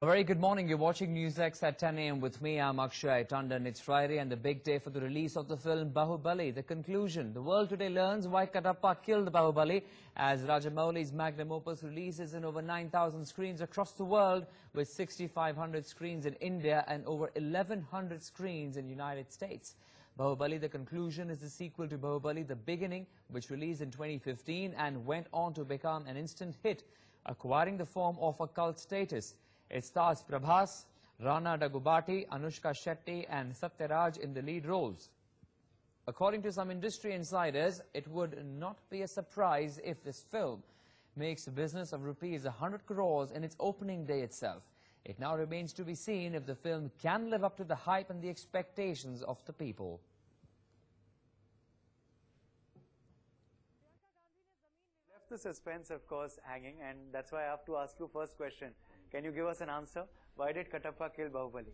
A very good morning. You're watching NewsX at 10 a.m. with me. I'm Akshay Tandon. It's Friday and the big day for the release of the film Baahubali. The conclusion. The world today learns why Katappa killed Baahubali as Rajamouli's magnum opus releases in over 9,000 screens across the world, with 6,500 screens in India and over 1,100 screens in the United States. Baahubali The Conclusion is the sequel to Baahubali The Beginning, which released in 2015 and went on to become an instant hit, acquiring the form of a cult status. It stars Prabhas, Rana Daggubati, Anushka Shetty and Satyaraj in the lead roles. According to some industry insiders, it would not be a surprise if this film makes a business of rupees 100 crores in its opening day itself. It now remains to be seen if the film can live up to the hype and the expectations of the people. Left the suspense, of course, hanging, and that's why I have to ask you first question. Can you give us an answer? Why did Katappa kill Baahubali?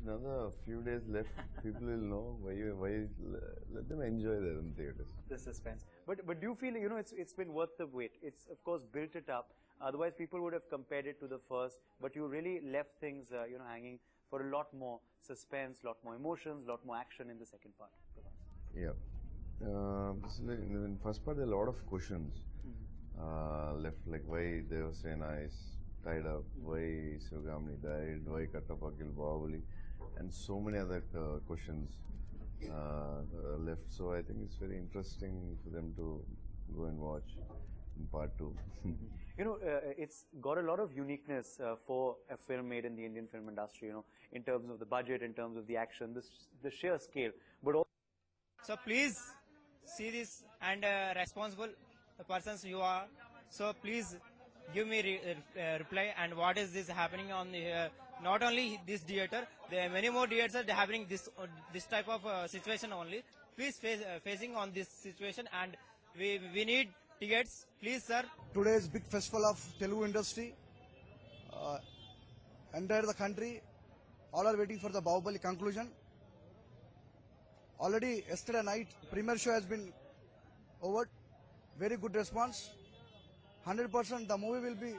Another few days left. People will know why. Let them enjoy their own theatres. The suspense. But do you feel, it's been worth the wait? It's of course built it up. Otherwise, people would have compared it to the first. But you really left things, hanging for a lot more suspense, lot more emotions, lot more action in the second part. Yeah. In the first part, there are a lot of questions left, like why Devasena is tied up, why Sivagamani died, why Katappa killed Baahubali, and so many other questions left. So I think it's very interesting for them to go and watch in part 2. It's got a lot of uniqueness for a film made in the Indian film industry, in terms of the budget, in terms of the action, the sheer scale. But also so please see this and responsible persons you are. So please give me reply and what is this happening on the not only this theater, there are many more theaters happening this type of situation only. Please facing on this situation, and we need tickets, please sir. Today's big festival of Telugu industry, entire the country, all are waiting for the Baahubali conclusion. Already yesterday night, premiere show has been over. Very good response. 100% the movie will be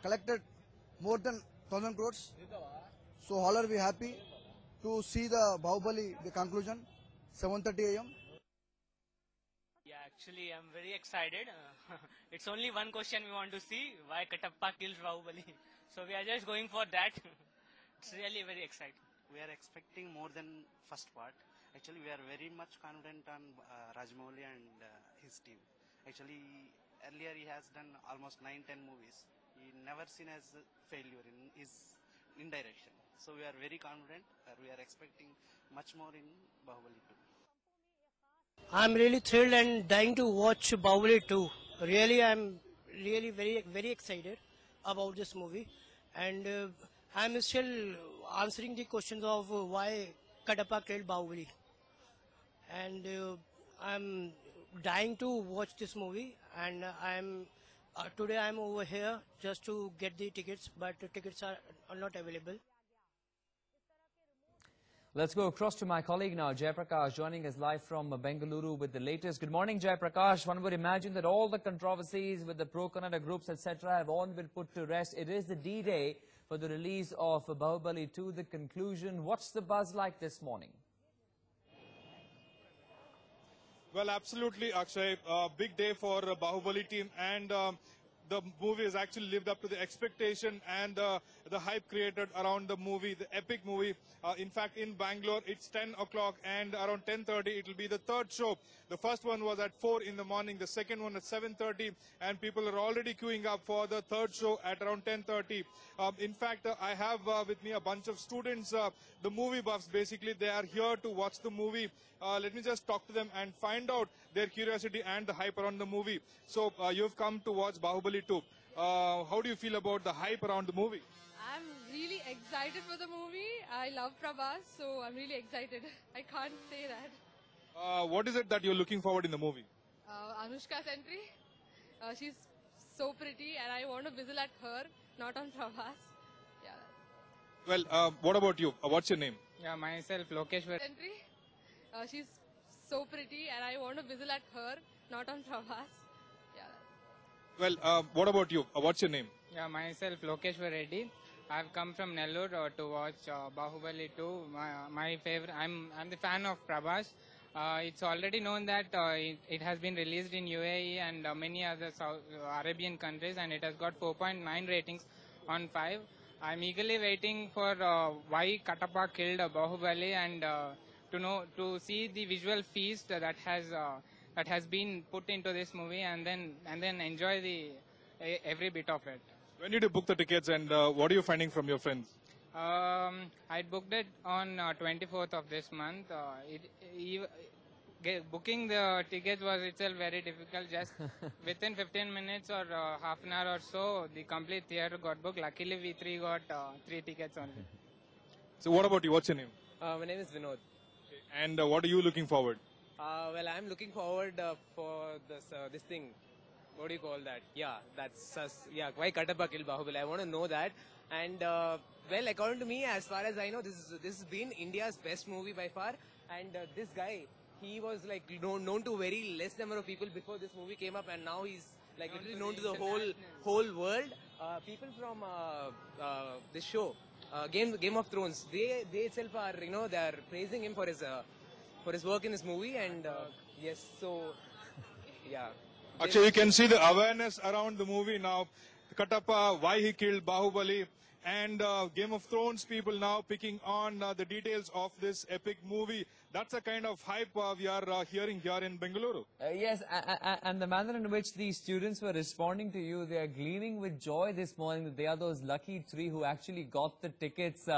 collected more than 1,000 crores. So all are we happy to see the Baahubali, the conclusion, 7:30 a.m. Yeah, actually I'm very excited. It's only one question we want to see, why Katappa kills Baahubali. So we are just going for that. It's really very exciting. We are expecting more than first part. Actually, we are very much confident on Rajamouli and his team. Actually, earlier he has done almost 9-10 movies. He never seen as a failure in his direction. So we are very confident. We are expecting much more in Baahubali 2. I'm really thrilled and dying to watch Baahubali 2. Really, I'm really very excited about this movie. And I'm still answering the questions of why Katappa killed Baahubali. And I'm dying to watch this movie, and today I'm over here just to get the tickets, but the tickets are not available. Let's go across to my colleague now, Jayaprakash, joining us live from Bengaluru with the latest. Good morning, Jayaprakash. One would imagine that all the controversies with the pro-Kannada groups, etc., have all been put to rest. It is the D-Day for the release of Baahubali 2, The Conclusion. What's the buzz like this morning? Well, absolutely, Akshay. Big day for Baahubali team, and the movie has actually lived up to the expectation and the hype created around the movie, the epic movie. In fact, in Bangalore, it's 10 o'clock, and around 10:30, it will be the third show. The first one was at 4 in the morning, the second one at 7:30, and people are already queuing up for the third show at around 10:30. In fact, I have with me a bunch of students, the movie buffs. Basically, they are here to watch the movie. Let me just talk to them and find out their curiosity and the hype around the movie. So, you've come to watch Baahubali 2. How do you feel about the hype around the movie? I'm really excited for the movie. I love Prabhas, so I'm really excited. I can't say that. What is it that you're looking forward in the movie? Anushka's entry. She's so pretty, and I want to whistle at her, not on Prabhas. Yeah. Well, what about you? What's your name? Yeah, myself, Lokeshwar. Entry. She's so pretty, and I want to whistle at her, not on Prabhas. Yeah. Well, what about you? What's your name? Yeah, myself, Lokeshwar Reddy. I've come from Nellore to watch Baahubali 2. My favorite. I'm the fan of Prabhas. It's already known that it has been released in UAE and many other Arabian countries, and it has got 4.9 ratings on 5. I'm eagerly waiting for why Katappa killed Baahubali and to see the visual feast that has been put into this movie, and then enjoy every bit of it. When did you book the tickets, and what are you finding from your friends? I booked it on 24th of this month. Booking the tickets was itself very difficult. Just within 15 minutes or half an hour or so, the complete theater got booked. Luckily, we three got 3 tickets only. So what about you? What's your name? My name is Vinod. And what are you looking forward? Well, I'm looking forward for this thing. What do you call that? Yeah, why Katappa killed Baahubali? I want to know that. And well, according to me, as far as I know, this has been India's best movie by far. And this guy, he was like known to very less number of people before this movie came up, and now he's like literally known to the whole world. People from this show, Game of Thrones, they itself are they are praising him for his work in this movie, and yes, so yeah. Actually, you can see the awareness around the movie now. Katappa, why he killed Baahubali, and Game of Thrones people now picking on the details of this epic movie. That's the kind of hype we are hearing here in Bengaluru. Yes, and the manner in which these students were responding to you, they are gleaming with joy this morning that they are those lucky 3 who actually got the tickets,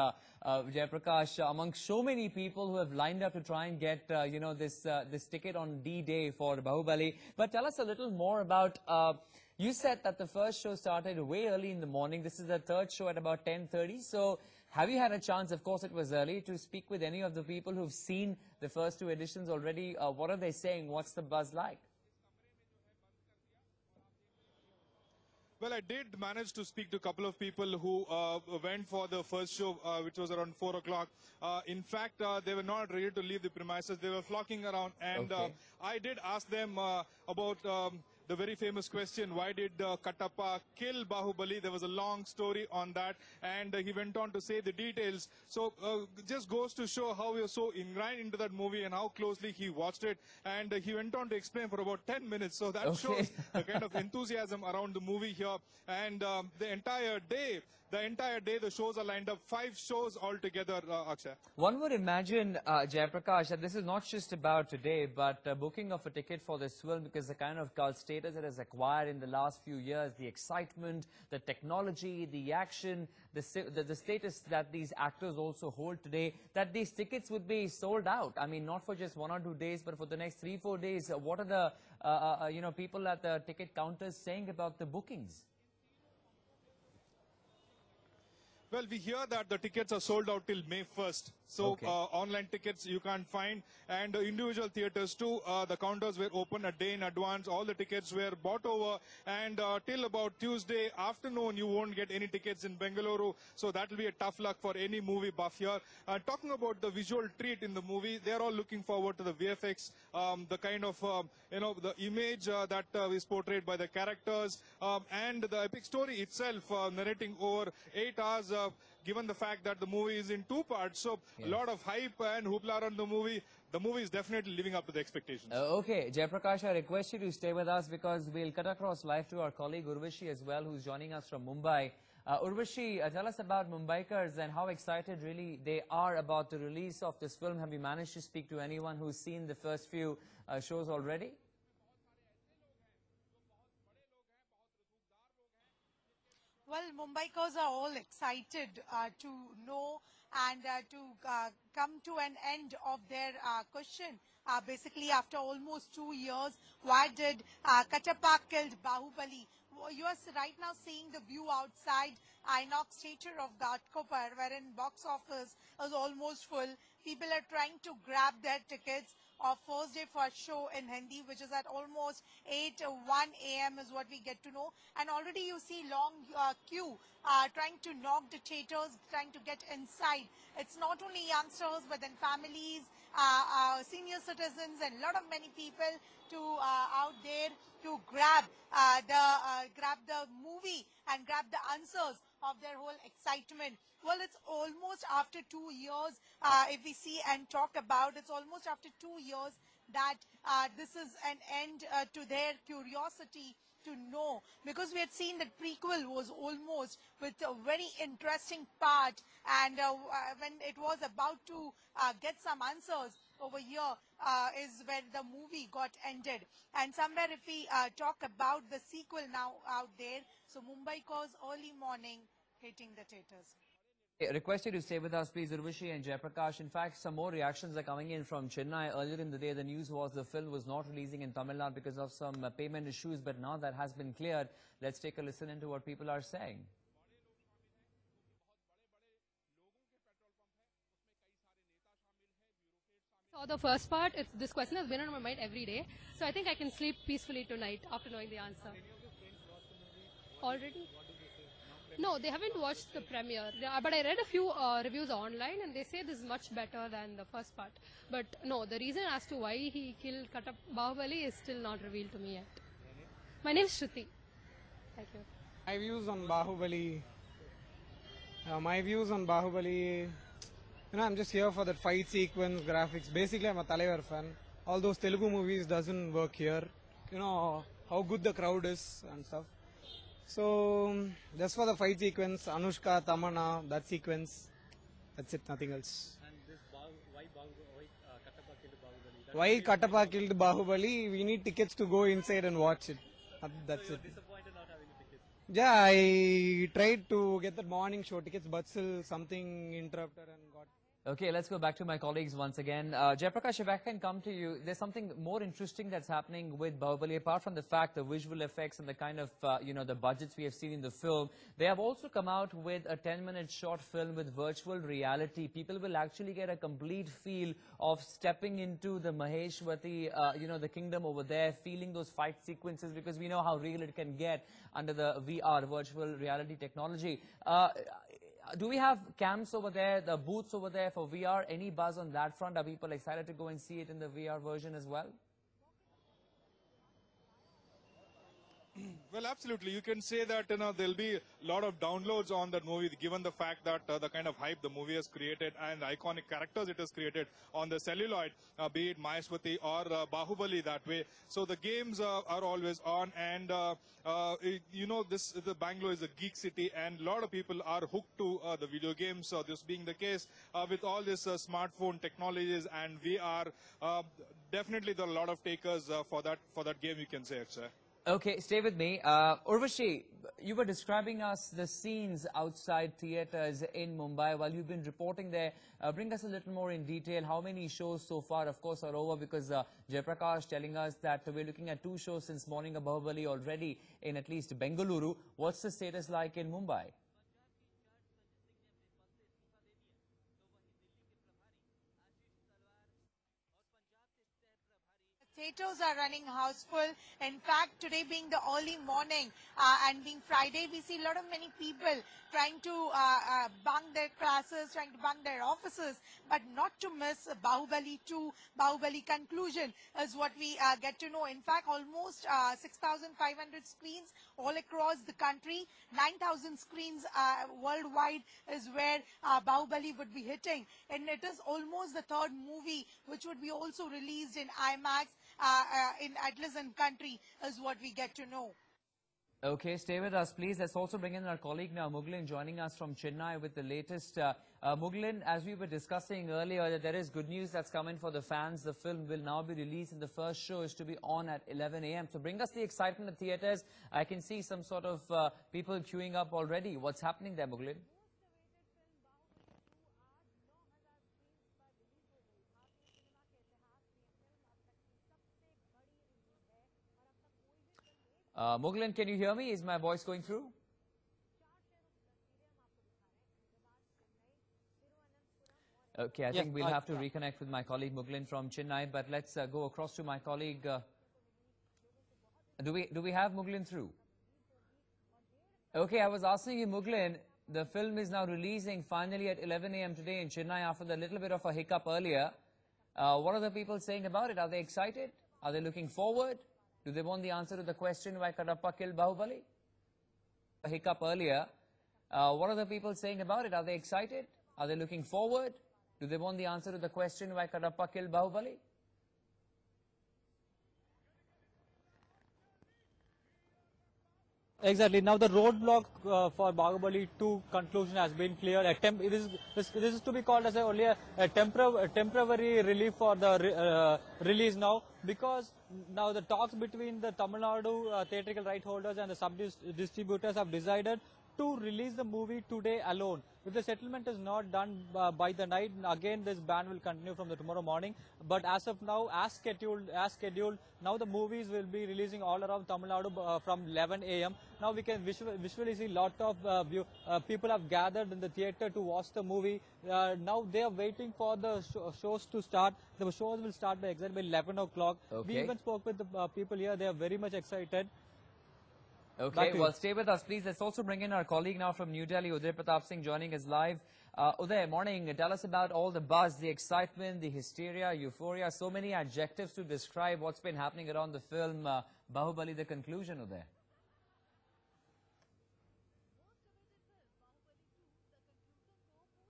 Jayaprakash, amongst so many people who have lined up to try and get, this ticket on D-Day for Baahubali. But tell us a little more about, you said that the first show started way early in the morning. This is the third show at about 10:30. So have you had a chance, of course it was early, to speak with any of the people who've seen the first 2 editions already? What are they saying? What's the buzz like? Well, I did manage to speak to a couple of people who went for the first show, which was around 4 o'clock. In fact, they were not ready to leave the premises. They were flocking around. And I did ask them about the very famous question, why did Katappa kill Baahubali? There was a long story on that, and he went on to say the details. So just goes to show how he was so ingrained into that movie and how closely he watched it. And he went on to explain for about 10 minutes. So that shows the kind of enthusiasm around the movie here. And the entire day, the shows are lined up. 5 shows altogether, Akshay. One would imagine, Jayaprakash, that this is not just about today, but booking of a ticket for this film, because the kind of cult status it has acquired in the last few years, the excitement, the technology, the action, the status that these actors also hold today, that these tickets would be sold out. I mean, not for just 1 or 2 days, but for the next 3-4 days. What are the people at the ticket counters saying about the bookings? Well, we hear that the tickets are sold out till May 1st. So online tickets you can't find, and individual theaters too. The counters were open a day in advance. All the tickets were bought over, and till about Tuesday afternoon you won't get any tickets in Bengaluru. So that will be a tough luck for any movie buff here. Talking about the visual treat in the movie, they are all looking forward to the VFX, the kind of the image that is portrayed by the characters, and the epic story itself, narrating over 8 hours. Given the fact that the movie is in 2 parts, so a lot of hype and hoopla around the movie. The movie is definitely living up to the expectations. Okay, Jayaprakash, I request you to stay with us because we'll cut across live to our colleague Urvashi as well, who's joining us from Mumbai. Urvashi, tell us about Mumbaikars and how excited really they are about the release of this film. Have you managed to speak to anyone who's seen the first few shows already? Well, Mumbaikars are all excited to know and to come to an end of their question. Basically, after almost 2 years, why did Katappa killed Baahubali? You are right now seeing the view outside Inox Theatre of Ghatkopar, wherein box office is almost full. People are trying to grab their tickets of first day first show in Hindi, which is at almost 8:01 a.m. is what we get to know. And already you see long queue trying to knock the theaters, trying to get inside. It's not only youngsters, but then families, senior citizens, and a lot of many people to out there to grab the movie and grab the answers of their whole excitement. Well, it's almost after 2 years, if we see and talk about, it's almost after 2 years that this is an end to their curiosity to know, because we had seen that prequel was almost with a very interesting part, and when it was about to get some answers over here is when the movie got ended. And somewhere if we talk about the sequel now out there, so Mumbai Cause early morning hitting the theaters. Request you to stay with us, please, Urvashi and Jayaprakash. In fact, some more reactions are coming in from Chennai. Earlier in the day, the news was the film was not releasing in Tamil Nadu because of some payment issues, but now that has been cleared. Let's take a listen into what people are saying. Saw the first part. This question has been on my mind every day, so I think I can sleep peacefully tonight after knowing the answer. Already? No, they haven't watched the premiere, but I read a few reviews online and they say this is much better than the first part. But no, the reason as to why he killed Baahubali is still not revealed to me yet. My name is Shruti. Thank you. My views on Baahubali, I'm just here for that fight sequence, graphics. Basically, I'm a Talaivar fan. All those Telugu movies doesn't work here. You know how good the crowd is and stuff. So, just for the fight sequence, Anushka, Tamanna, that sequence, that's it, nothing else. And this Kattappa killed Baahubali? Why Kattappa killed Baahubali? We need tickets to go inside and watch it. That's so it. Disappointed not having the tickets? Yeah, I tried to get that morning show tickets, but still something interrupted and got... Okay, let's go back to my colleagues once again. Jayaprakash, if I can come to you, there's something more interesting that's happening with Baahubali. Apart from the fact, the visual effects and the kind of, the budgets we have seen in the film, they have also come out with a 10-minute short film with virtual reality. People will actually get a complete feel of stepping into the Maheshwati, the kingdom over there, feeling those fight sequences, because we know how real it can get under the VR, virtual reality technology. Do we have camps over there, the booths over there for VR? Any buzz on that front? Are people excited to go and see it in the VR version as well? Well, absolutely. You can say that there'll be a lot of downloads on that movie, given the fact that the kind of hype the movie has created and the iconic characters it has created on the celluloid, be it Maheshwati or Baahubali that way. So the games are always on, and the Bangalore is a geek city, and a lot of people are hooked to the video games. So this being the case with all this smartphone technologies and VR, definitely there are a lot of takers for that game, you can say, actually. Okay, stay with me. Urvashi, you were describing us the scenes outside theatres in Mumbai while you've been reporting there. Bring us a little more in detail. How many shows so far, of course, are over? Because Jayaprakash telling us that we're looking at 2 shows since morning of Baahubali already in at least Bengaluru. What's the status like in Mumbai? Theatres are running houseful. In fact, today being the early morning and being Friday, we see a lot of many people trying to bunk their classes, trying to bunk their offices, but not to miss Baahubali 2, Baahubali conclusion is what we get to know. In fact, almost 6,500 screens all across the country, 9,000 screens worldwide is where Baahubali would be hitting. And it is almost the 3rd movie which would be also released in IMAX in Atlas and country is what we get to know. Okay, stay with us, please. Let's also bring in our colleague now, Muglin, joining us from Chennai with the latest. Muglin, as we were discussing earlier, that there is good news that's coming for the fans. The film will now be released, and the first show is to be on at 11 a.m. So bring us the excitement at theatres. I can see some sort of people queuing up already. What's happening there, Muglin? Muglin, can you hear me? Is my voice going through? Okay, I think we'll have to reconnect with my colleague Muglin from Chennai, but let's go across to my colleague. Do we have Muglin through? Okay, I was asking you, Muglin, the film is now releasing finally at 11 a.m. today in Chennai after the little bit of a hiccup earlier. What are the people saying about it? Are they excited? Are they looking forward? Do they want the answer to the question why Kattappa killed Baahubali? A hiccup earlier. What are the people saying about it? Are they excited? Are they looking forward? Do they want the answer to the question why Kadapa killed Baahubali? Exactly. Now the roadblock for Baahubali 2 conclusion has been clear. This is to be called as only a temporary relief for the release now, because now the talks between the Tamil Nadu theatrical right holders and the sub-distributors have decided to release the movie today alone. If the settlement is not done by the night, again this ban will continue from the tomorrow morning. But as of now, as scheduled, now the movies will be releasing all around Tamil Nadu from 11 a.m. Now we can visually see lot of people have gathered in the theater to watch the movie. Now they are waiting for the shows to start. The shows will start by exactly 11 o'clock. Okay. We even spoke with the people here. They are very much excited. Okay, well, stay with us, please. Let's also bring in our colleague now from New Delhi, Uday Pratap Singh, joining us live. Uday, morning. Tell us about all the buzz, the excitement, the hysteria, euphoria, so many adjectives to describe what's been happening around the film Baahubali, the conclusion, Uday.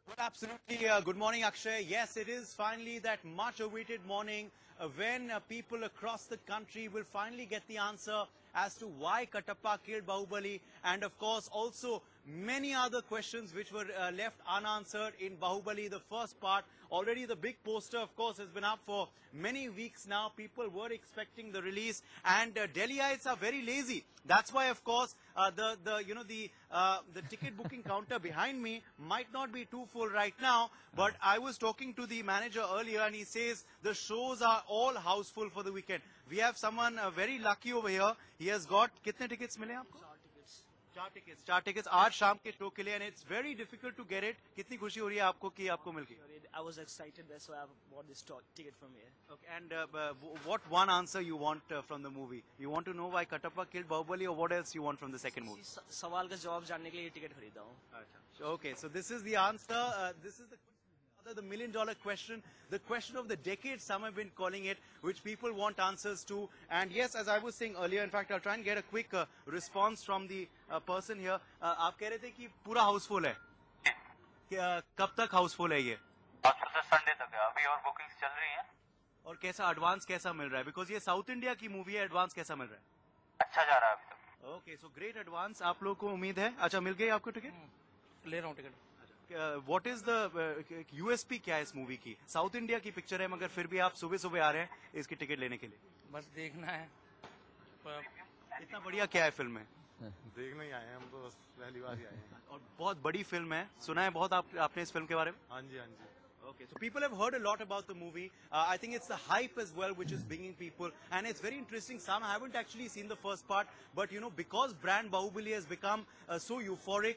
Well, absolutely. Good morning, Akshay. Yes, it is finally that much-awaited morning when people across the country will finally get the answer as to why Katappa killed Baahubali, and of course also many other questions which were left unanswered in Baahubali, the first part. Already the big poster, of course, has been up for many weeks now. People were expecting the release, and Delhiites are very lazy. That's why, of course, the ticket booking counter behind me might not be too full right now. But I was talking to the manager earlier, and he says the shows are all houseful for the weekend. We have someone very lucky over here. He has got कितने tickets मिले आपको? 4 tickets आज शाम के show के लिए, and it's very difficult to get it. कितनी खुशी हो रही है आपको कि आपको मिल गई? I was excited, that's why I bought this ticket from here. Okay, and what one answer you want from the movie? You want to know why Katappa killed Baahubali, or what else you want from the second movie? सवाल का जवाब जानने के लिए ticket खरीदा हूँ. Okay, so this is the answer. This is the million-dollar question, the question of the decade, some have been calling it, which people want answers to. And yes, as I was saying earlier, in fact, I'll try and get a quick response from the person here. आप कह रहे थे कि पूरा हाउसफुल है. कब तक हाउसफुल है ये? संडे तक है. अभी और बुकिंग्स चल रही हैं. और कैसा एडवांस कैसा मिल रहा है? बिकॉज ये साउथ इंडिया की मूवी है, एडवांस कैसा मिल रहा है? अच्छा जा रहा है अभी तक. Okay, so great advance. आप लोग को उम्मीद है? अच्छा, मिल गई आपको टिकट? ले रहा हूँ ticket. What is the USP क्या है इस मूवी की? साउथ इंडिया की पिक्चर है, मगर फिर भी आप सुबह सुबह आ रहे हैं इसकी टिकट लेने के लिए. बस देखना है. इतना बढ़िया क्या है फिल्म में? देखने ही आए हैं हम, तो बस पहली बार ही आए हैं. और बहुत बड़ी फिल्म है, सुना है बहुत आपने इस फिल्म के बारे में? हाँ जी, हाँ जी. Okay, so people have heard a lot about the movie. I think it's the hype as well which is bringing people, and it's very interesting. Some haven't actually seen the first part, but you know, because brand Baahubali has become so euphoric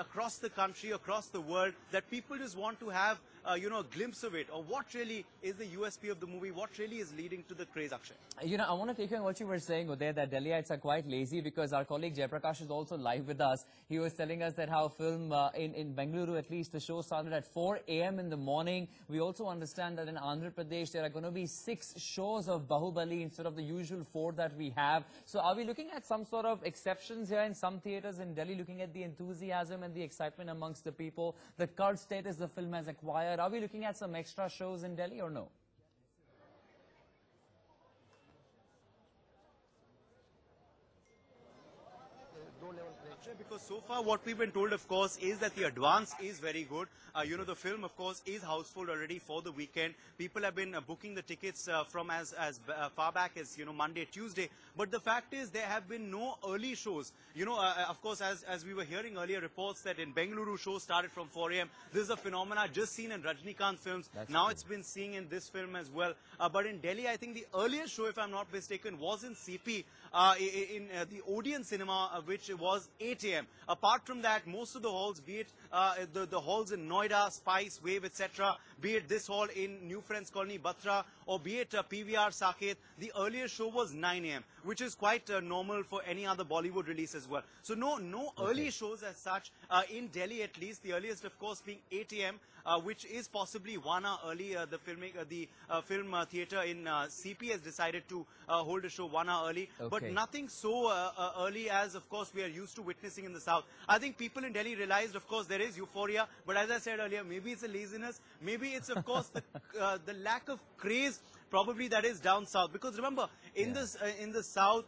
across the country, across the world, that people just want to have a glimpse of it, or what really is the USP of the movie, what really is leading to the craze, Akshay. You know, I want to take on what you were saying, Uday, that Delhiites are quite lazy, because our colleague Jayaprakash is also live with us. He was telling us that how film in Bengaluru, at least, the show started at 4 a.m. in the morning. We also understand that in Andhra Pradesh, there are going to be 6 shows of Baahubali instead of the usual 4 that we have. So are we looking at some sort of exceptions here in some theatres in Delhi, looking at the enthusiasm and the excitement amongst the people, the cult status the film has acquired? Are we looking at some extra shows in Delhi or no? Because so far what we've been told, of course, is that the advance is very good. The film, of course, is houseful already for the weekend. People have been booking the tickets from as far back as, Monday, Tuesday. But the fact is there have been no early shows. Of course, as we were hearing earlier reports that in Bengaluru shows started from 4 a.m. This is a phenomena just seen in Rajnikant films. Now it's been seen in this film as well. But in Delhi, I think the earliest show, if I'm not mistaken, was in CP, in the Odeon cinema, which was 8 a.m. Apart from that, most of the halls, be it the halls in Noida, Spice, Wave, etc., be it this hall in New Friends Colony, Batra, or be it PVR Saket, the earliest show was 9 a.m., which is quite normal for any other Bollywood release as well. So no early shows as such in Delhi, at least. The earliest, of course, being 8 a.m., which is possibly 1 hour early. The film theatre in CP has decided to hold a show 1 hour early, but nothing so early as, of course, we are used to witnessing in the south. I think people in Delhi realized, of course, there is euphoria, but as I said earlier, maybe it's a laziness, maybe it's, of course, the lack of craze probably that is down south. Because remember, in the south,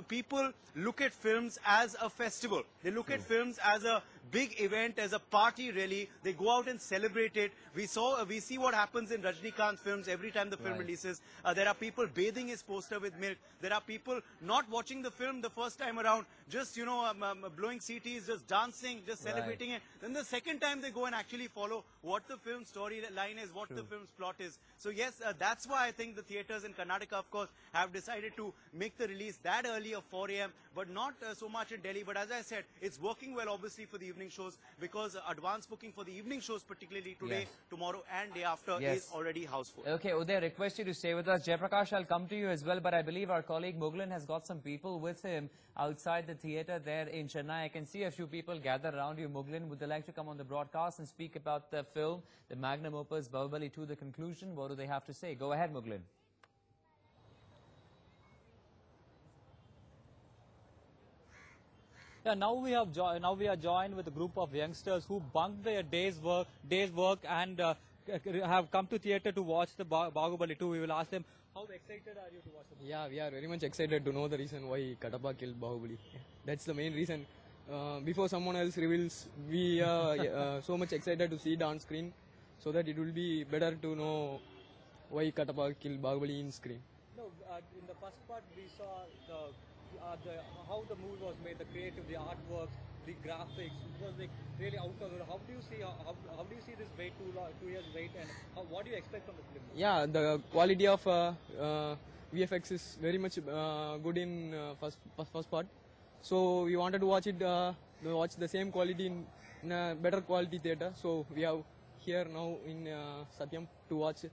people look at films as a festival. They look at films as a big event, as a party really. They go out and celebrate it. We see what happens in Rajnikant films every time the film releases. There are people bathing his poster with milk. There are people not watching the film the first time around, just, you know, blowing CTs, just dancing, just celebrating it. Then the second time they go and actually follow what the film storyline is, what the film's plot is. So yes, that's why I think the theatres in Karnataka, of course, have decided to make the release that early of 4 a.m., but not so much in Delhi. But as I said, it's working well, obviously, for the evening shows, because advance booking for the evening shows, particularly today, tomorrow and day after, is already houseful. Okay, Uday, I request you to stay with us. Jayaprakash, I'll come to you as well, but I believe our colleague Mughlan has got some people with him outside the theatre there in Chennai. I can see a few people gathered around you. Mughlan, would they like to come on the broadcast and speak about the film, the magnum opus, Baahubali 2, the conclusion? What do they have to say? Go ahead, Mughlan. Yeah, now we are joined with a group of youngsters who bunked their day's work and have come to theatre to watch the Baahubali 2. We will ask them, how excited are you to watch the movie? Yeah, we are very much excited to know the reason why Katappa killed Baahubali. That's the main reason. Before someone else reveals, we are so much excited to see it on screen, so that it will be better to know why Katappa killed Baahubali in screen. No, in the first part we saw how the movie was made, the creative, the artwork, the graphics. It was like really out of it. How do you see this wait 2 years wait, and what do you expect from the film? Yeah, the quality of VFX is very much good in first part. So we wanted to watch it, watch the same quality in a better quality theatre. So we are here now in Satyam to watch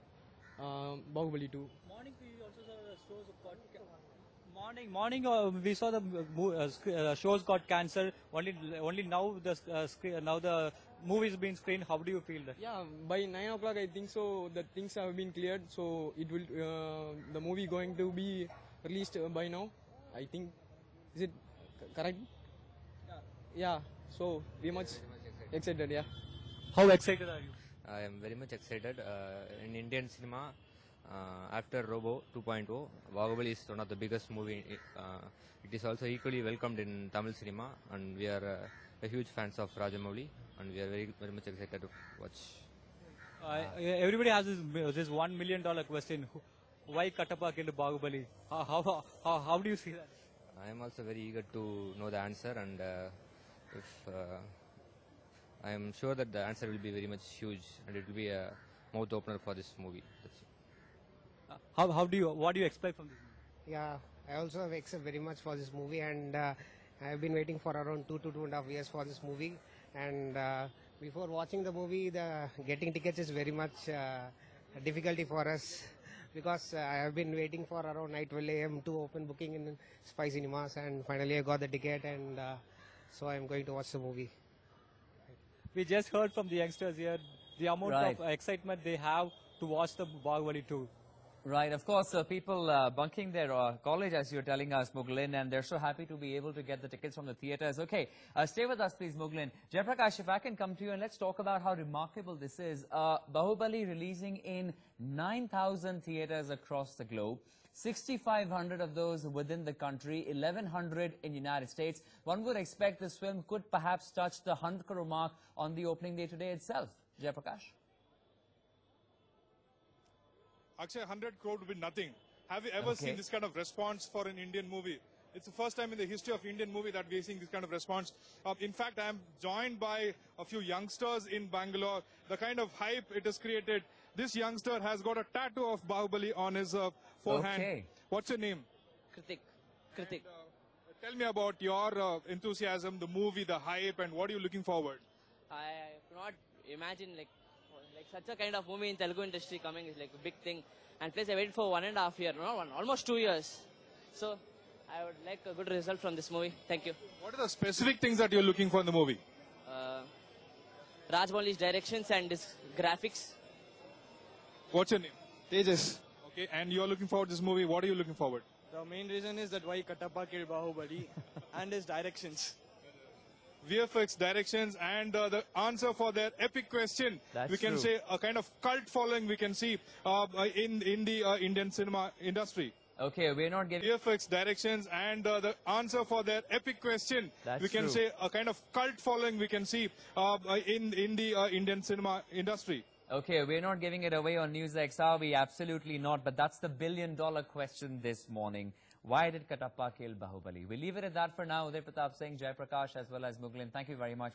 Baahubali 2. Morning we also saw the shows got morning we saw the shows got cancelled. Only now the movie is being screened. How do you feel that? Yeah, by 9 o'clock I think so the things have been cleared. So it will the movie going to be released by now. I think, is it correct? Yeah. So we are much excited. Yeah. How excited are you? I am very much excited. In Indian cinema, after Robo 2.0, Baahubali is one of the biggest movie. It is also equally welcomed in Tamil cinema, and we are huge fans of Rajamouli, and we are very much excited to watch. Everybody has this $1 million question: why Katappa killed Baahubali? How do you see that? I am also very eager to know the answer, and I am sure that the answer will be very much huge, and it will be a mouth opener for this movie. That's it. What do you expect from this movie? Yeah, I also have expected very much for this movie, and I have been waiting for around 2 to 2.5 years for this movie. And before watching the movie, getting tickets is very much a difficulty for us, because I have been waiting for around 12 a.m. to open booking in Spy Cinemas, and finally I got the ticket, and so I am going to watch the movie. We just heard from the youngsters here the amount of excitement they have to watch the Baahubali 2. Right, of course, people bunking their college, as you're telling us, Mughlan, and they're so happy to be able to get the tickets from the theatres. Okay, stay with us, please, Mughlan. Jayaprakash, if I can come to you, and let's talk about how remarkable this is. Baahubali releasing in 9,000 theatres across the globe, 6,500 of those within the country, 1,100 in the United States. One would expect this film could perhaps touch the 100 crore mark on the opening day today itself. Jayaprakash? Actually, 100 crore would be nothing. Have you ever seen this kind of response for an Indian movie? It's the first time in the history of Indian movie that we are seeing this kind of response. In fact, I am joined by a few youngsters in Bangalore. The kind of hype it has created. This youngster has got a tattoo of Baahubali on his forehand. Okay. What's your name? Kritik. Tell me about your enthusiasm, the movie, the hype, and what are you looking forward? I cannot imagine like such a kind of movie in Telugu industry coming is like a big thing. And plus I waited for 1.5 years, almost 2 years. So I would like a good result from this movie. Thank you. What are the specific things that you're looking for in the movie? Rajmouli's directions and his graphics. What's your name? Tejas. Okay, and you're looking forward to this movie. What are you looking forward? The main reason is that why Katappa killed Baahubali and his directions. VFX directions and the answer for their epic question. That's we can true. say a kind of cult following we can see in the Indian cinema industry. Okay, we're not giving... VFX directions and the answer for their epic question. That's we can true. say a kind of cult following we can see in the Indian cinema industry. Okay, we're not giving it away on NewsX, are we? Absolutely not. But that's the billion-dollar question this morning. Why did Katappa kill Baahubali? We'll leave it at that for now. Uday Pratap Singh, Jai Prakash, as well as Muglin. Thank you very much.